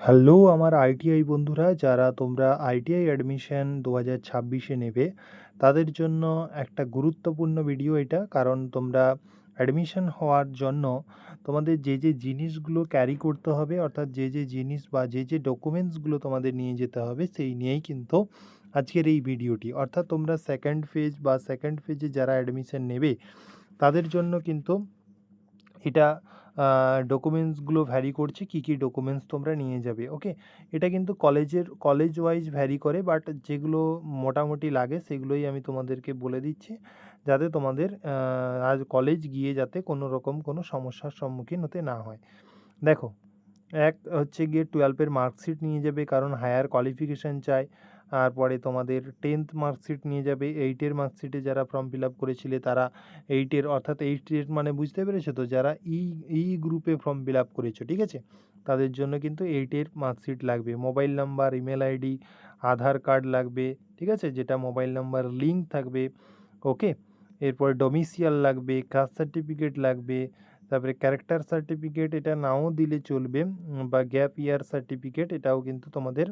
Hello আমার ITI বন্ধুরা, যারা তোমরা আইটিআই অ্যাডমিশন 2026-এ নেবে, তাদের জন্য একটা গুরুত্বপূর্ণ ভিডিও এটা। কারণ তোমরা অ্যাডমিশন হওয়ার জন্য তোমাদের যে জিনিসগুলো ক্যারি করতে হবে, অর্থাৎ যে জিনিস বা যে ডকুমেন্টসগুলো তোমাদের নিয়ে যেতে হবে, সেই নিয়েই কিন্তু আজকের এই ভিডিওটি। অর্থাৎ তোমরা সেকেন্ড ফেজে যারা অ্যাডমিশন নেবে, তাদের জন্য কিন্তু এটা ডকুমেন্টসগুলো ভ্যারি করছে, কী ডকুমেন্টস তোমরা নিয়ে যাবে। ওকে, এটা কিন্তু কলেজ ওয়াইজ ভ্যারি করে, বাট যেগুলো মোটামুটি লাগে সেগুলোই আমি তোমাদেরকে বলে দিচ্ছি, যাতে তোমাদের আজ কলেজ গিয়ে যাতে কোনো রকম কোনো সমস্যার সম্মুখীন হতে না হয়। দেখো, এক হচ্ছে গিয়ে 12-এর মার্কশিট নিয়ে যাবে, কারণ হায়ার কোয়ালিফিকেশান চাই। তারপরে তোমাদের 10th মার্কশিট নিয়ে যাবে। 8-এর মার্কশিটে যারা ফর্ম ফিল আপ করেছিলে তারা 8-এর, অর্থাৎ 8-এর মানে বুঝতে পেরেছো তো, যারা গ্রুপে ফর্ম ফিল আপ করেছো, ঠিক আছে, তাদের জন্য কিন্তু 8-এর মার্কশিট লাগবে। মোবাইল নাম্বার, ইমেল আইডি, আধার কার্ড লাগবে, ঠিক আছে, যেটা মোবাইল নাম্বার লিঙ্ক থাকবে। ওকে, এরপরে ডোমিসিয়াল লাগবে, কাস্ট সার্টিফিকেট লাগবে, তারপরে ক্যারেক্টার সার্টিফিকেট এটা নাও দিলে চলবে, বা গ্যাপ ইয়ার সার্টিফিকেট এটাও কিন্তু তোমাদের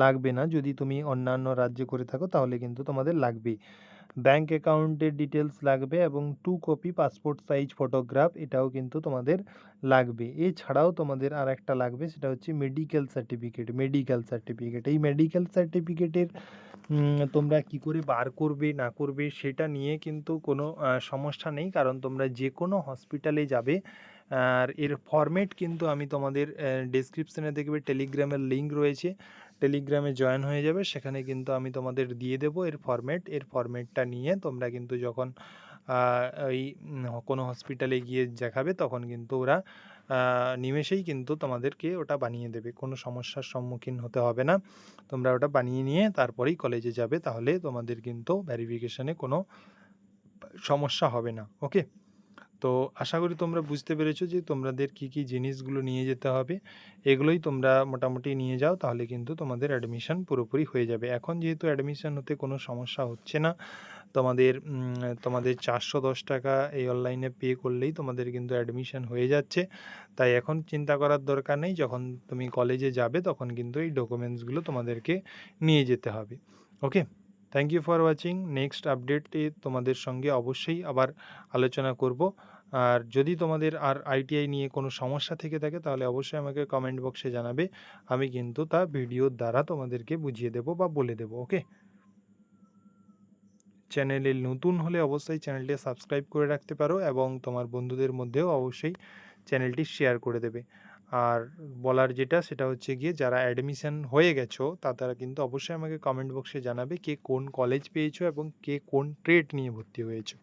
লাগবে না। যদি তুমি অন্যান্য রাজ্যে করে থাকো তাহলে কিন্তু তোমাদের লাগবেই। ব্যাঙ্ক অ্যাকাউন্টের ডিটেলস লাগবে এবং 2 কপি পাসপোর্ট সাইজ ফটোগ্রাফ এটাও কিন্তু তোমাদের লাগবে। এছাড়াও তোমাদের আর একটা লাগবে, সেটা হচ্ছে মেডিকেল সার্টিফিকেট। এই মেডিকেল সার্টিফিকেটের তোমরা কি করে বার করবে না করবে সেটা নিয়ে কিন্তু কোনো সমস্যা নেই, কারণ তোমরা যে কোনো হসপিটালে যাবে। আর এর ফরম্যাট কিন্তু আমি তোমাদের ডেসক্রিপশনে দেখবে টেলিগ্রামের লিঙ্ক রয়েছে, টেলিগ্রামে জয়েন হয়ে যাবে, সেখানে কিন্তু আমি তোমাদের দিয়ে দেবো এর ফরম্যাটটা নিয়ে তোমরা কিন্তু যখন ওই কোনো হসপিটালে গিয়ে দেখাবে, তখন কিন্তু ওরা নিমেষেই কিন্তু তোমাদেরকে ওটা বানিয়ে দেবে, কোনো সমস্যার সম্মুখীন হতে হবে না। তোমরা ওটা বানিয়ে নিয়ে তারপরেই কলেজে যাবে, তাহলে তোমাদের কিন্তু ভেরিফিকেশানে কোনো সমস্যা হবে না। ওকে, তো আশা করি তোমরা বুঝতে পেরেছো যে তোমাদের কী জিনিসগুলো নিয়ে যেতে হবে। এগুলোই তোমরা মোটামুটি নিয়ে যাও, তাহলে কিন্তু তোমাদের অ্যাডমিশন পুরোপুরি হয়ে যাবে। এখন যেহেতু অ্যাডমিশন হতে কোনো সমস্যা হচ্ছে না, তোমাদের 410 টাকা এই অনলাইনে পে করলেই তোমাদের কিন্তু অ্যাডমিশন হয়ে যাচ্ছে। তাই এখন চিন্তা করার দরকার নেই, যখন তুমি কলেজে যাবে তখন কিন্তু এই ডকুমেন্টসগুলো তোমাদেরকে নিয়ে যেতে হবে। Okay, thank you for watching. Next আপডেটে তোমাদের সঙ্গে অবশ্যই আবার আলোচনা করব। আর যদি তোমাদের আর আইটিআই নিয়ে কোনো সমস্যা থেকে থাকে তাহলে অবশ্যই আমাকে কমেন্ট বক্সে জানাবে, আমি কিন্তু তা ভিডিওর দ্বারা তোমাদেরকে বুঝিয়ে দেবো বা বলে দেবো। ওকে, চ্যানেলে নতুন হলে অবশ্যই চ্যানেলটি সাবস্ক্রাইব করে রাখতে পারো এবং তোমার বন্ধুদের মধ্যেও অবশ্যই চ্যানেলটি শেয়ার করে দেবে। আর বলার যেটা সেটা হচ্ছে গিয়ে, যারা অ্যাডমিশন হয়ে গেছো তারা কিন্তু অবশ্যই আমাকে কমেন্ট বক্সে জানাবে কে কোন কলেজ পেয়েছো এবং কে কোন ট্রেড নিয়ে ভর্তি হয়েছো।